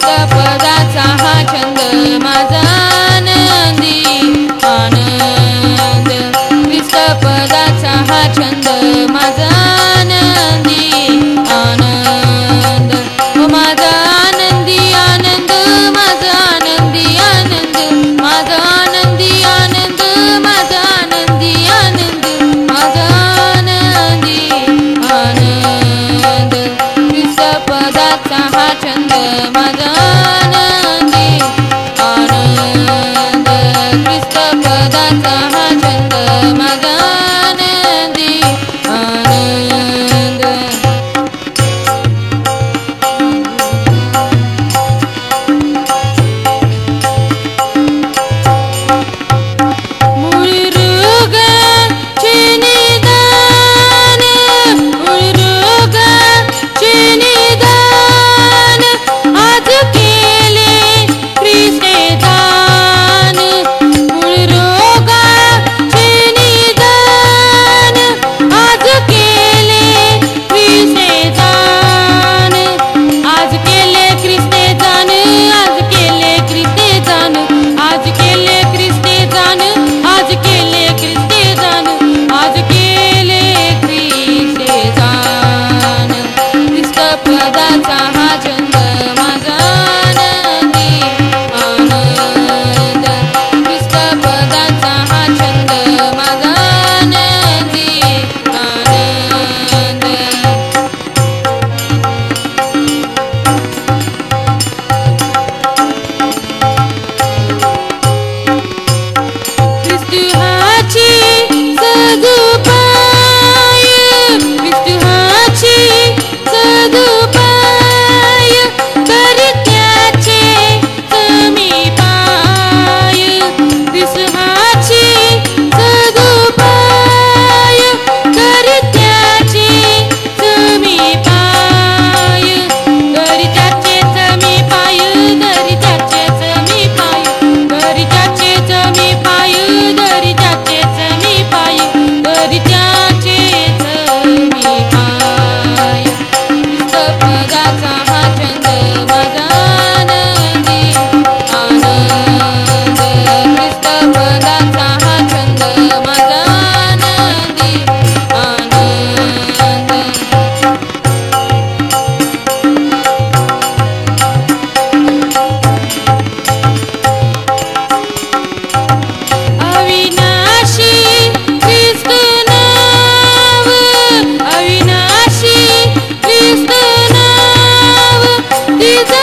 पदाचा हा छंद माझा आनंदी आनंद ख्रिस्त पदाचा हा छंद माझा आनंदी आनंद माझा आनंदी आनंद माझा आनंदी आनंद माझा आनंदी आनंद माझा आनंदी आनंद माझा आनंदी आनंद ख्रिस्त पदाचा हा छंद माझा आनंदी आनंद ख्रिस्त पदाचा हा छंद माझा आनंदी आनंद पदाचा हा छंद माझा आनंदी आनंद ख्रिस्त पदाचा हा छंद माझा आनंदी आनंद ख्रिस्त हाची सदुपाय ख्रिस्त हाची सदुपाय करित्याचे समीपाय ख्रिस्त हाची सदुपाय करित्याचे समीपाय करित्याचे समीपाय करित्याचे समीपाय करित्याचे समीपाय करित्याचे समीपाय करित्याचे समीपाय पदाचा हा छंद माझा आनंदी आनंद ख्रिस्त पदाचा हा छंद माझा आनंदी आनंद अविनाशी ख्रिस्त नाव अविनाशी ख्रिस्त नाव तिचा